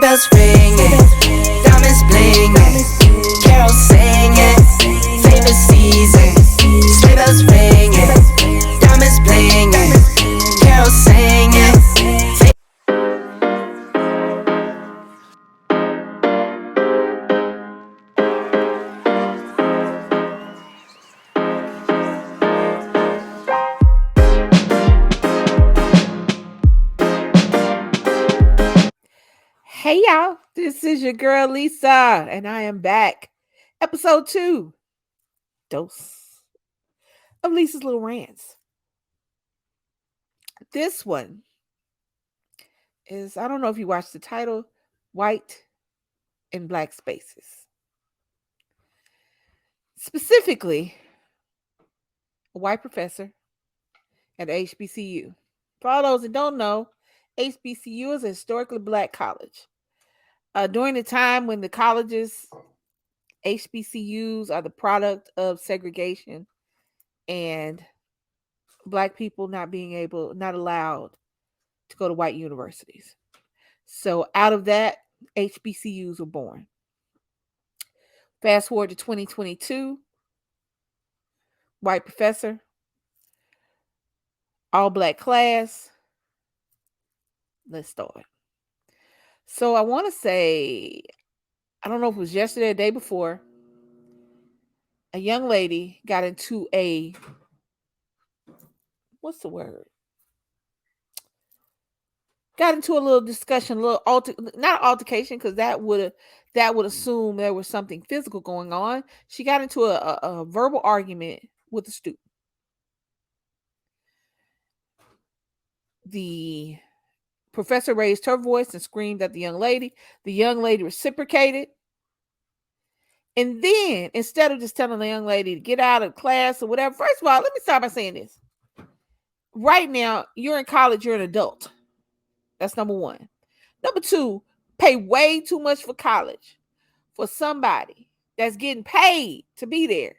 Sleigh bells ringing, diamonds blinging, carols singing, favorite season. Sleigh bells ringing, diamonds blinging, carols singing. Hey y'all, this is your girl Lisa, and I am back. Episode 2, dose of Lisa's Little Rants. This one is, I don't know if you watched the title, White and Black Spaces. Specifically, a white professor at HBCU. For all those that don't know, HBCU is a historically black college. During the time when the colleges, HBCUs are the product of segregation and black people not allowed to go to white universities. So out of that, HBCUs were born. Fast forward to 2022, white professor, all black class. Let's start. So I want to say, I don't know if it was yesterday or the day before, a young lady got into what's the word? Got into a little discussion, not altercation, because that would assume there was something physical going on. She got into a verbal argument with a student. The professor raised her voice and screamed at the young lady. The young lady reciprocated. And then, instead of just telling the young lady to get out of class or whatever, first of all, let me start by saying this. Right now, you're in college, you're an adult. That's number one. Number two, pay way too much for college for somebody that's getting paid to be there.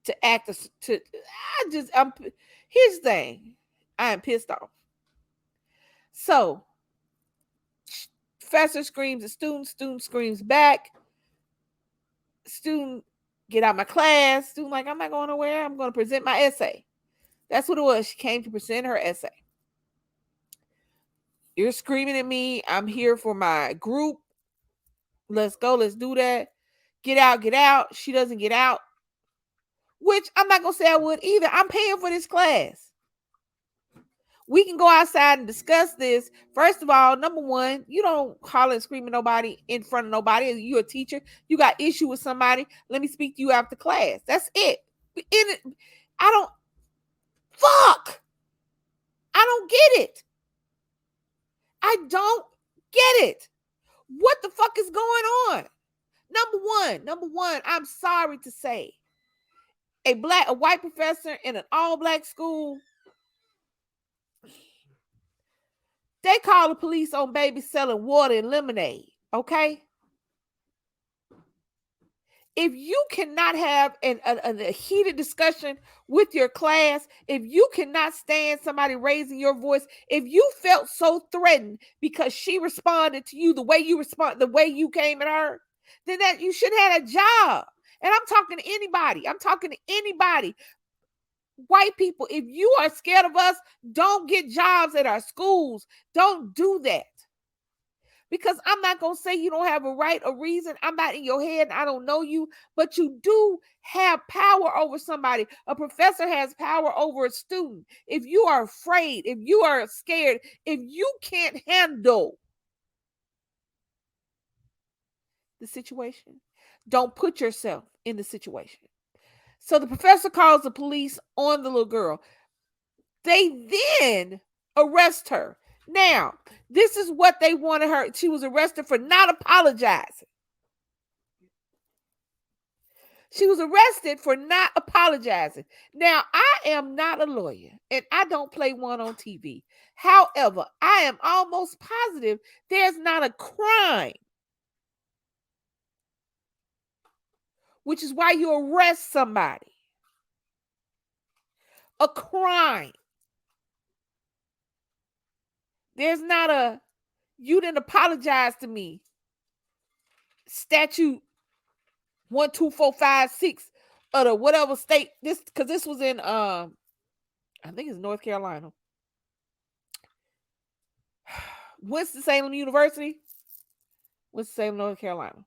To act as to here's the thing. I am pissed off. So professor screams at student screams back. Student, get out my class. Student like, I'm not going nowhere. I'm going to present my essay. That's what it was. She came to present her essay. You're screaming at me. I'm here for my group. Let's go. Let's do that. Get out, get out. She doesn't get out. Which I'm not going to say I would either. I'm paying for this class. We can go outside and discuss this. First of all, number one, you don't holler and scream at nobody in front of nobody. You're a teacher. You got issue with somebody. Let me speak to you after class. That's it. Fuck. I don't get it. I don't get it. What the fuck is going on? Number one, I'm sorry to say, a white professor in an all black school, they call the police on babies selling water and lemonade, okay? If you cannot have a heated discussion with your class, if you cannot stand somebody raising your voice, if you felt so threatened because she responded to you the way you came at her, then that you should have a job. And I'm talking to anybody. White people, if you are scared of us, don't get jobs at our schools. Don't do that. Because I'm not going to say you don't have a right or reason. I'm not in your head. I don't know you, but you do have power over somebody. A professor has power over a student. If you are afraid, if you are scared, if you can't handle the situation, don't put yourself in the situation. So the professor calls the police on the little girl. They then arrest her. Now, this is what they wanted her. She was arrested for not apologizing. She was arrested for not apologizing. Now, I am not a lawyer and I don't play one on TV. However, I am almost positive there's not a crime, which is why you arrest somebody. A crime There's not a you didn't apologize to me. Statute 12456 of the whatever state this because this was in I think it's North Carolina. Winston-Salem University, Winston-Salem, North Carolina.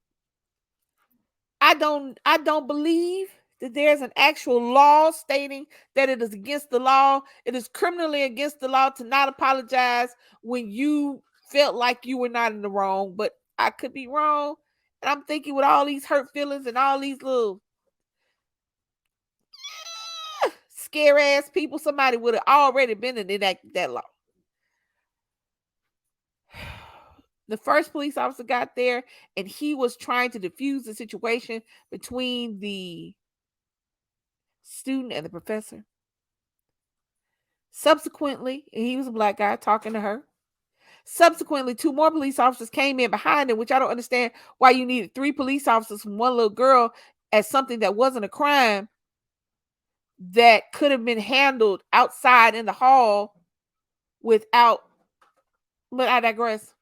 I don't believe that there's an actual law stating that it is against the law. It is criminally against the law to not apologize when you felt like you were not in the wrong, but I could be wrong. And I'm thinking with all these hurt feelings and all these little scare ass people, somebody would have already been enacted that law. The first police officer got there and he was trying to diffuse the situation between the student and the professor. Subsequently, he was a black guy talking to her. Subsequently, 2 more police officers came in behind him, which I don't understand why you needed 3 police officers from one little girl as something that wasn't a crime that could have been handled outside in the hall without. But I digress.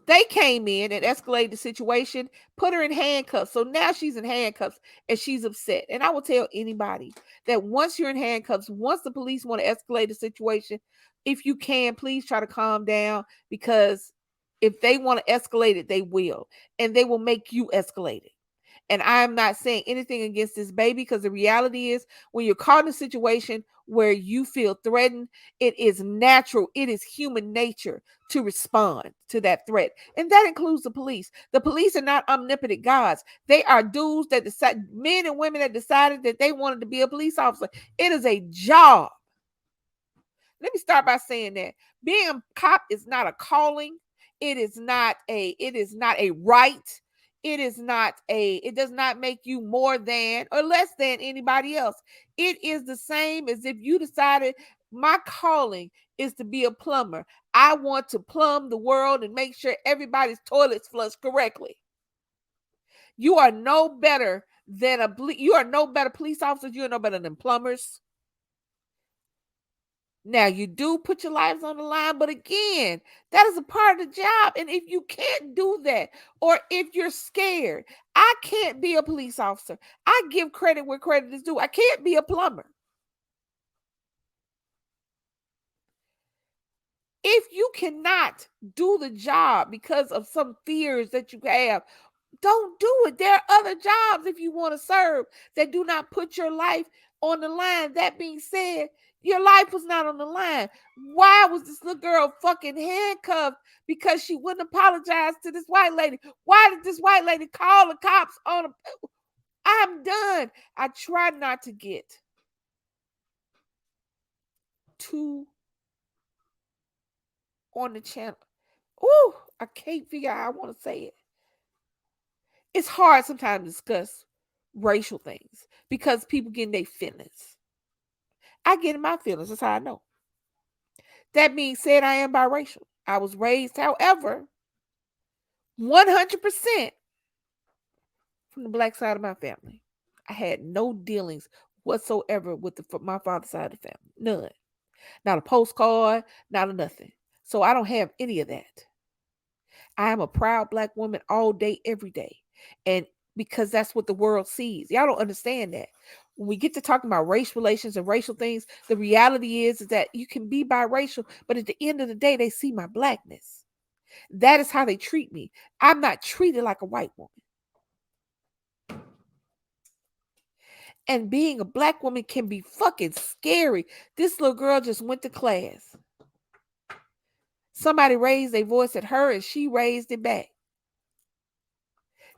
They came in and escalated the situation, put her in handcuffs. So now she's in handcuffs and she's upset. And I will tell anybody that once you're in handcuffs, once the police want to escalate the situation, if you can, please try to calm down, because if they want to escalate it, they will. And they will make you escalate it. And I am not saying anything against this baby, because the reality is when you're caught in a situation where you feel threatened, it is natural, it is human nature to respond to that threat. And that includes the police. The police are not omnipotent gods. They are dudes that decide, men and women that decided that they wanted to be a police officer. It is a job. Let me start by saying that being a cop is not a calling. It is not a right. It does not make you more than or less than anybody else. It is the same as if you decided my calling is to be a plumber. I want to plumb the world and make sure everybody's toilets flush correctly. You are no better than you are no better police officers. You are no better than plumbers. Now, you do put your lives on the line, but again, that is a part of the job. And if you can't do that, or if you're scared, I can't be a police officer. I give credit where credit is due. I can't be a plumber. If you cannot do the job because of some fears that you have, don't do it. There are other jobs if you want to serve that do not put your life on the line. That being said, your life was not on the line. Why was this little girl fucking handcuffed? Because she wouldn't apologize to this white lady. Why did this white lady call the cops on her? I'm done. I try not to get too on the channel. Ooh, I can't figure out how I want to say it. It's hard sometimes to discuss racial things because people get in their feelings. I get in my feelings. That's how I know. That being said, I am biracial. I was raised, however, 100% from the black side of my family. I had no dealings whatsoever with my father's side of the family. None. Not a postcard, not a nothing. So I don't have any of that. I am a proud black woman all day, every day. And because that's what the world sees. Y'all don't understand that. When we get to talking about race relations and racial things, the reality is that you can be biracial, but at the end of the day, they see my blackness. That is how they treat me. I'm not treated like a white woman. And being a black woman can be fucking scary. This little girl just went to class. Somebody raised their voice at her and she raised it back.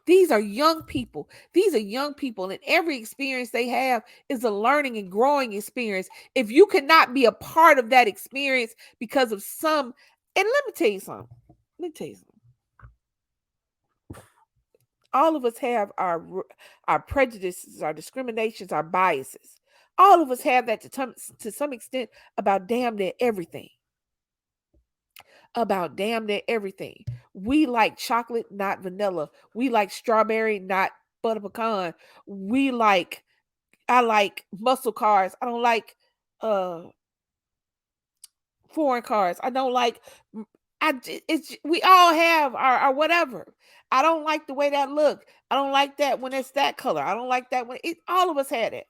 These are young people. These are young people, and every experience they have is a learning and growing experience. If you cannot be a part of that experience because of some, and let me tell you something. All of us have our prejudices, our discriminations, our biases. All of us have that to some extent about damn near everything. About damn near everything. We like chocolate, not vanilla. We like strawberry, not butter pecan. I like muscle cars. I don't like foreign cars. I don't like. It's we all have our whatever. I don't like the way that look. I don't like that when it's that color. I don't like that when all of us had it.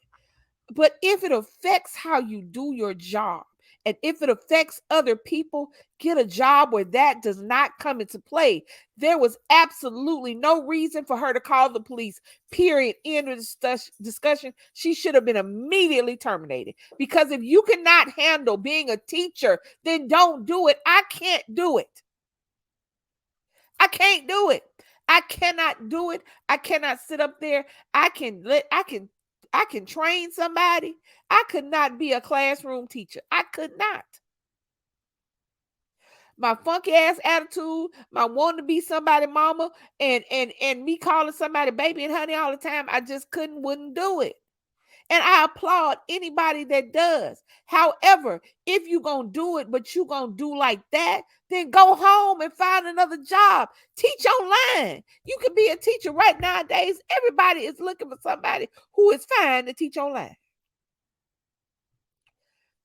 But if it affects how you do your job, and if it affects other people, get a job where that does not come into play. There was absolutely no reason for her to call the police, period. End of discussion. She should have been immediately terminated. Because if you cannot handle being a teacher, then don't do it. I can't do it. I can't do it. I cannot do it. I cannot sit up there. I can train somebody. I could not be a classroom teacher. I could not. My funky ass attitude, my wanting to be somebody mama, and me calling somebody baby and honey all the time, I just wouldn't do it. And I applaud anybody that does. However, if you're going to do it, but you're going to do like that, then go home and find another job. Teach online. You can be a teacher right nowadays. Everybody is looking for somebody who is fine to teach online.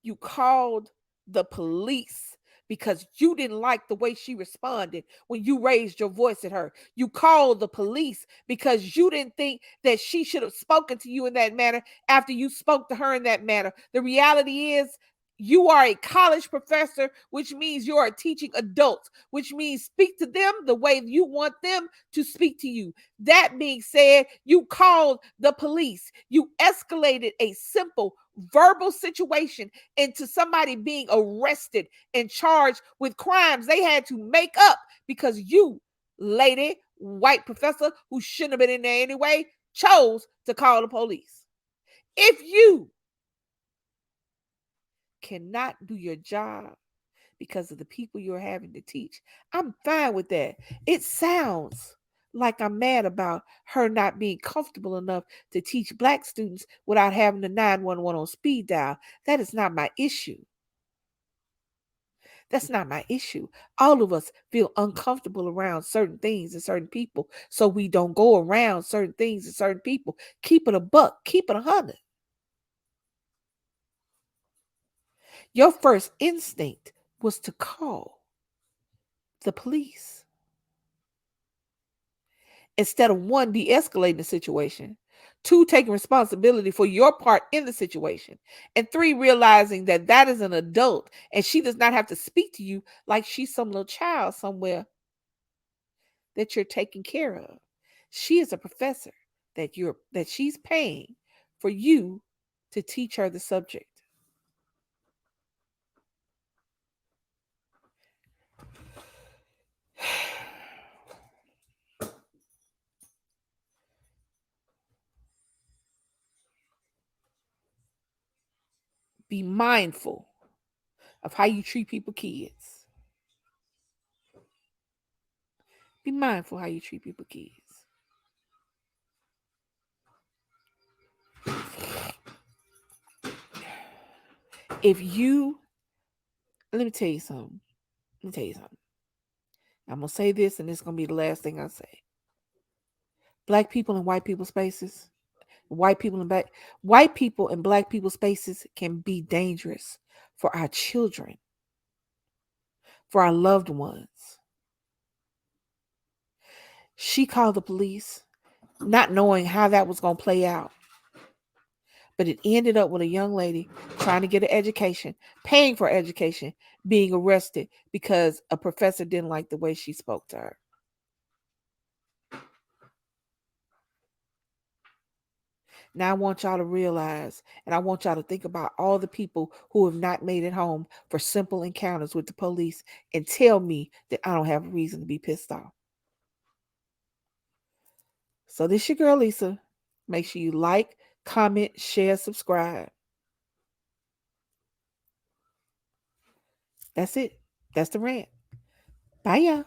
You called the police because you didn't like the way she responded when you raised your voice at her. You called the police because you didn't think that she should have spoken to you in that manner after you spoke to her in that manner. The reality is, you are a college professor, which means you are teaching adults, which means speak to them the way you want them to speak to you. That being said, you called the police. You escalated a simple verbal situation into somebody being arrested and charged with crimes they had to make up because you, lady, white professor who shouldn't have been in there anyway, chose to call the police. If you cannot do your job because of the people you're having to teach, I'm fine with that. It sounds like I'm mad about her not being comfortable enough to teach Black students without having the 911 on speed dial. That is not my issue. That's not my issue. All of us feel uncomfortable around certain things and certain people, so we don't go around certain things and certain people. Keep it a buck. Keep it 100. Your first instinct was to call the police. Instead of 1, de-escalating the situation, 2, taking responsibility for your part in the situation, and 3, realizing that that is an adult and she does not have to speak to you like she's some little child somewhere that you're taking care of. She is a professor that she's paying for you to teach her the subject. Be mindful of how you treat people's kids. Be mindful how you treat people's kids. Let me tell you something. I'm going to say this, and it's going to be the last thing I say. Black people in white people's spaces, white people in Black people's spaces can be dangerous for our children, for our loved ones. She called the police, not knowing how that was going to play out. But it ended up with a young lady trying to get an education, paying for education, being arrested because a professor didn't like the way she spoke to her. Now I want y'all to realize, and I want y'all to think about all the people who have not made it home for simple encounters with the police and tell me that I don't have a reason to be pissed off. So this your girl, Lisa. Make sure you like, comment, share, subscribe. That's it. That's the rant. Bye, y'all.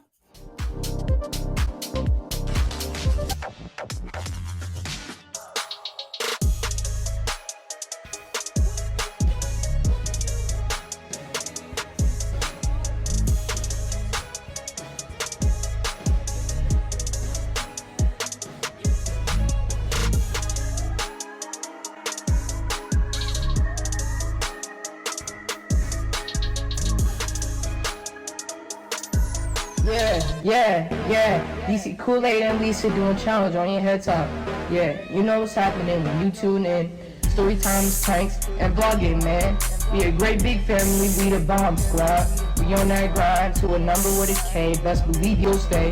Yeah. DC Kool-Aid and Lisa doing challenge on your head top. Yeah, you know what's happening when you tune in. Story times, pranks, and vlogging, man. We a great big family, we the bomb squad. We on that grind to a number with a K, best believe you'll stay.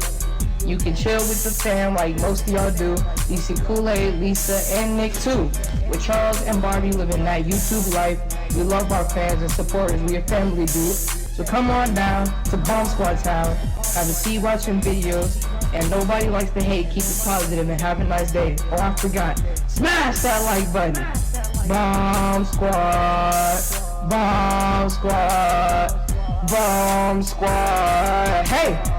You can chill with the fam like most of y'all do. DC Kool-Aid, Lisa, and Nick too. With Charles and Barbie living that YouTube life. We love our fans and supporters, we a family dude. So come on down to Bomb Squad Town. Have a seat watching videos. And nobody likes to hate, keep it positive and have a nice day. Oh, I forgot. Smash that like button. Bomb Squad. Bomb Squad. Bomb Squad. Hey!